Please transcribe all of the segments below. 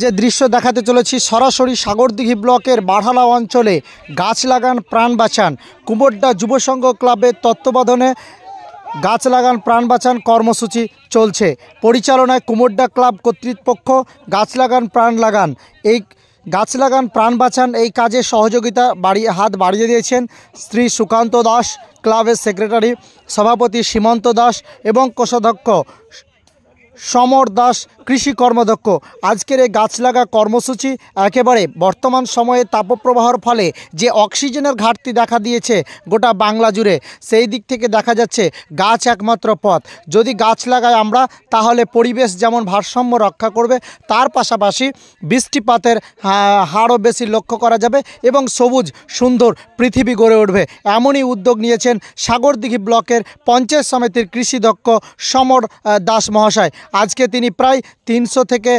যে দৃশ্য দেখাতে চলেছি সরাসরি সাগরদিঘি ব্লকের বাঢ়ালা অঞ্চলে গাছ লাগান প্রাণ বাঁচান কুমোরডা যুব সংঘ ক্লাবের তত্ত্বাবধানে গাছ লাগান প্রাণ বাঁচান কর্মসূচি চলছে। পরিচালনায় কুমোরডা ক্লাব কর্তৃপক্ষ গাছ লাগান প্রাণ লাগান এই গাছ লাগান প্রাণ বাঁচান এই কাজে সহযোগিতা হাত বাড়িয়ে দিয়েছেন শ্রী সুকান্ত দাস, ক্লাবের সেক্রেটারি, সভাপতি সীমন্ত দাস এবং কোষাধ্যক্ষ সমর দাস, কৃষি কর্মদক্ষ। আজকের এই গাছ লাগা কর্মসূচি একেবারে বর্তমান সময়ে তাপপ্রবাহের ফলে যে অক্সিজেনের ঘাটতি দেখা দিয়েছে গোটা বাংলা জুড়ে, সেই দিক থেকে দেখা যাচ্ছে গাছ একমাত্র পথ। যদি গাছ লাগাই আমরা তাহলে পরিবেশ যেমন ভারসাম্য রক্ষা করবে, তার পাশাপাশি বৃষ্টিপাতের হারও বেশি লক্ষ্য করা যাবে এবং সবুজ সুন্দর পৃথিবী গড়ে উঠবে। এমনই উদ্যোগ নিয়েছেন সাগরদিঘি ব্লকের পঞ্চায়েত সমিতির কৃষিদক্ষ সমর দাস মহাশয়। আজকে তিনি প্রায় 300 থেকে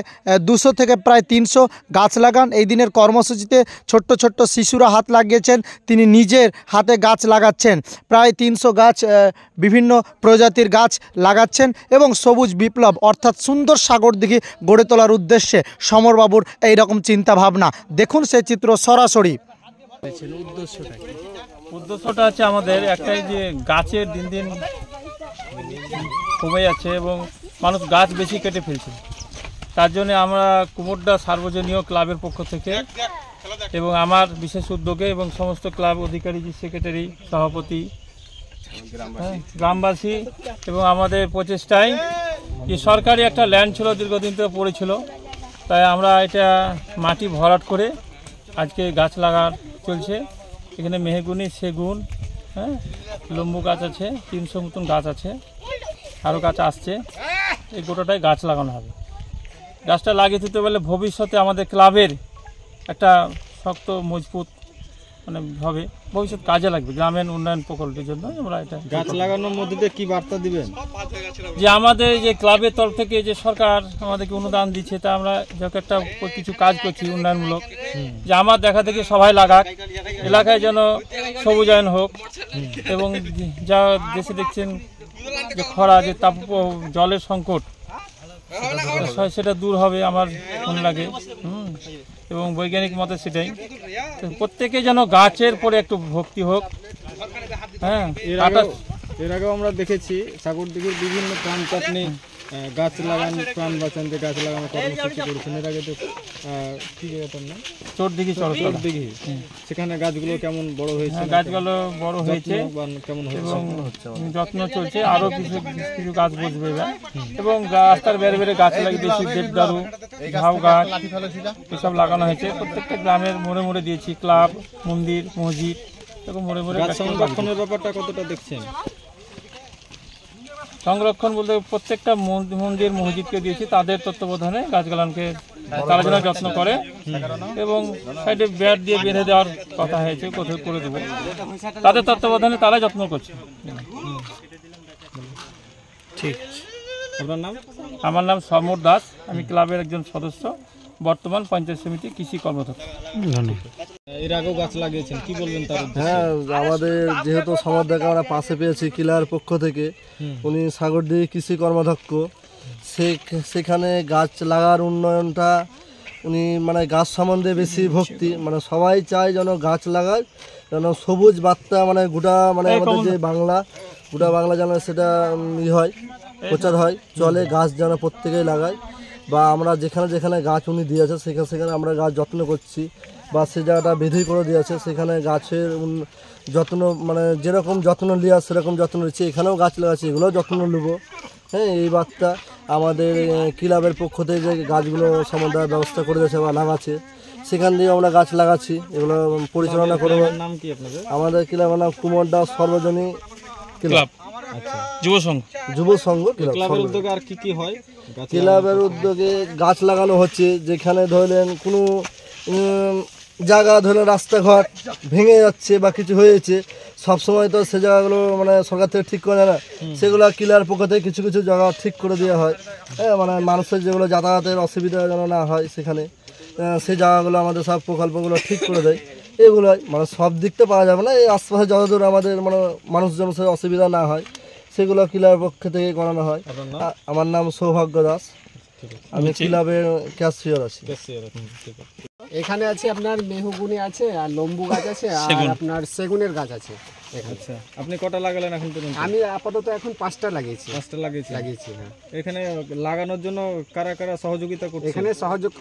200 থেকে প্রায় 300 গাছ লাগান এই দিনের কর্মসূচিতে ছোট্ট ছোট্ট শিশুরা হাত লাগিয়েছেন, তিনি নিজের হাতে গাছ লাগাচ্ছেন। প্রায় 300 গাছ বিভিন্ন প্রজাতির গাছ লাগাচ্ছেন এবং সবুজ বিপ্লব অর্থাৎ সুন্দর সাগরদিঘি গড়ে তোলার উদ্দেশ্যে সমরবাবুর এই রকম চিন্তা ভাবনা। দেখুন সেই চিত্র সরাসরি। উদ্দেশ্যটা আছে আমাদের একটাই, যে গাছের দিন দিন কমে যাচ্ছে এবং মানুষ গাছ বেশি কেটে ফেলছে। তার জন্য আমরা কুমোরডা সার্বজনীয় ক্লাবের পক্ষ থেকে এবং আমার বিশেষ উদ্যোগে এবং সমস্ত ক্লাব অধিকারী, সেক্রেটারি, সভাপতি, গ্রামবাসী এবং আমাদের প্রচেষ্টায়, যে সরকারি একটা ল্যান্ড ছিল দীর্ঘদিন ধরে পড়েছিল, তাই আমরা এটা মাটি ভরাট করে আজকে গাছ লাগার চলছে। এখানে মেহগুনি, সেগুন, লম্বু গাছ আছে, 300 মতন গাছ আছে, আরও গাছ আসছে। এই গোটাটাই গাছ লাগানো হবে। গাছটা লাগিয়ে দিতে পারলে ভবিষ্যতে আমাদের ক্লাবের একটা শক্ত মজবুত হবে, ভবিষ্যৎ কাজে লাগবে গ্রামের উন্নয়ন প্রকল্পের জন্য। আমরা এটা গাছ লাগানোর মধ্যে দিয়ে কী বার্তা দিবেন? যে আমাদের যে ক্লাবের তরফ থেকে যে সরকার আমাদেরকে অনুদান দিচ্ছে, তা আমরা যখন একটা কিছু কাজ করছি উন্নয়নমূলক, যে আমার দেখা দেখি সবাই লাগাক, এলাকায় যেন সবুজায়ন হোক এবং যা দেশে দেখছেন যে খরা, যে তাপ জলের সংকট, সেটা দূর হবে আমার মনে লাগে। এবং বৈজ্ঞানিক মতে সেটাই, প্রত্যেকে যেন গাছের পরে একটু ভক্তি হোক। এর আগেও আমরা দেখেছি সাগরদিঘির বিভিন্ন প্রান্ত আপনি গাছ লাগান প্রাণ বাঁচান যে গাছ লাগানো কর্মসূচি করেছেন। এর আগে তো কি জায়গাটার নাম চোরদিঘি, চোরদিঘি, সেখানে গাছগুলো কেমন বড় হয়েছে? গাছগুলো বড় হয়েছে কেমন এবং যত্ন চলছে, আরও কিছু কিছু গাছ বসবে এবং রাস্তার বেড়ে বেড়ে গাছ লাগিয়েছি, দেবদারু, ঝাউ গাছ এসব লাগানো হয়েছে। প্রত্যেকটা গ্রামের মোড়ে মোড়ে দিয়েছি, ক্লাব, মন্দির, মসজিদ এবং মোড়ে মোড়ে। গাছ সংরক্ষণের ব্যাপারটা কতটা দেখছেন? সংরক্ষণ বলতে প্রত্যেকটা মন্দির, মসজিদকে দিয়েছি, তাদের তত্ত্বাবধানে গাছগুলোকে তারা যেন যত্ন করে এবং সাইডে ব্যাট দিয়ে বেঁধে দেওয়ার কথা হয়েছে, কোথাও করে দেবো, তাদের তত্ত্বাবধানে তারা যত্ন করছে। ঠিক। আপনার নাম? আমার নাম সমর দাস, আমি ক্লাবের একজন সদস্য, বর্তমান পঞ্চায়েত সমিতি কৃষি কর্মদক্ষ। এর আগেও গাছ লাগিয়েছেন, কি বলবেন তার? হ্যাঁ, আমাদের যেহেতু সমরদাকে আমরা পাশে পেয়েছি ক্লাবের পক্ষ থেকে, উনি সাগরদিঘি কৃষি কর্মদক্ষ, সেখানে গাছ লাগার উন্নয়নটা উনি গাছ সম্বন্ধে বেশি ভক্তি, সবাই চায় যেন গাছ লাগায়, যেন সবুজ বার্তা গোটা আমাদের যে গোটা বাংলা যেন সেটা হয়, প্রচার হয়, চলে। গাছ যেন প্রত্যেকেই লাগায়, বা আমরা যেখানে যেখানে গাছ উনি দিয়েছে সেখানে আমরা গাছ যত্ন করছি, বা সে জায়গাটা বেঁধে করে দিয়েছে, সেখানে গাছের যত্ন যেরকম যত্ন লিয়া সেরকম যত্ন নিচ্ছি। এখানেও গাছ লাগাচ্ছি, এগুলোও যত্ন নেব। এই বার্তা আমাদের ক্লাবের পক্ষ থেকে যে গাছগুলো সমন্বয়ের ব্যবস্থা করে দিয়েছে বা লাগাচ্ছে, সেখান দিয়ে আমরা গাছ লাগাচ্ছি, এগুলো পরিচালনা করবো। নাম কি আপনাদের? আমাদের ক্লাবের নাম কুমোরডা সর্বজনীন ক্লাব, যুব সংঘ ক্লাব। ক্লাবের উদ্যোগে আর কি কি হয়? ক্লাবের উদ্যোগে গাছ লাগানো হচ্ছে, যেখানে ধরলেন কোনো জায়গা ধরলেন রাস্তাঘাট ভেঙে যাচ্ছে বা কিছু হয়েছে, সবসময় তো সে জায়গাগুলো সরকার থেকে ঠিক করে না, সেগুলো ক্লাবের পক্ষ থেকে কিছু কিছু জায়গা ঠিক করে দেওয়া হয়। মানুষের যেগুলো যাতায়াতের অসুবিধা যেন না হয়, সেখানে সেই জায়গাগুলো আমাদের সব প্রকল্পগুলো ঠিক করে দেয়। এগুলোই সব দিকটা পাওয়া যাবে না, এই আশপাশে যতদূর আমাদের মানুষজনের অসুবিধা না হয় সেগুলো ক্লাবের পক্ষ থেকে করানো হয়। আমার নাম সৌভাগ্য দাস। আমি ক্লাবের ক্যাশিয়ার আছি। ঠিক আছে। এখানে আছে আপনার মেহগুনি আছে আর লম্বু গাছ আছে আর আপনার সেগুনের গাছ আছে এখানে। আচ্ছা, আপনি কটা লাগালেন এখন পর্যন্ত? আমি আপাতত এখন 5টা লাগিয়েছি। 5টা লাগিয়েছি। হ্যাঁ। এখানে লাগানোর জন্য কারা কারা সহযোগিতা করছে? এখানে সহযোগ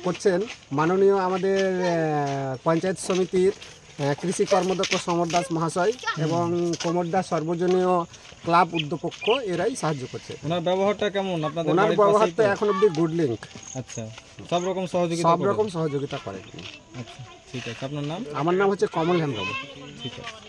করছেন মাননীয় আমাদের পঞ্চায়েত সমিতির কৃষি কর্মদক্ষ সমর দাস মহাশয় এবং কোমর দাস সর্বজনীয় ক্লাব উদ্যোপক্ষ, এরাই সাহায্য করছে। ওনার ব্যবহারটা কেমন আপনাদের? ওনার বাড়ির ব্যবহার পাশেই তো তো? এখন অব্দি গুড লিঙ্ক। আচ্ছা, সব রকম সহযোগিতা সব করেন? রকম সহযোগিতা করে। আচ্ছা, ঠিক আছে। আপনার নাম? আমার নাম হচ্ছে কমল হেমব্রম। ঠিক আছে।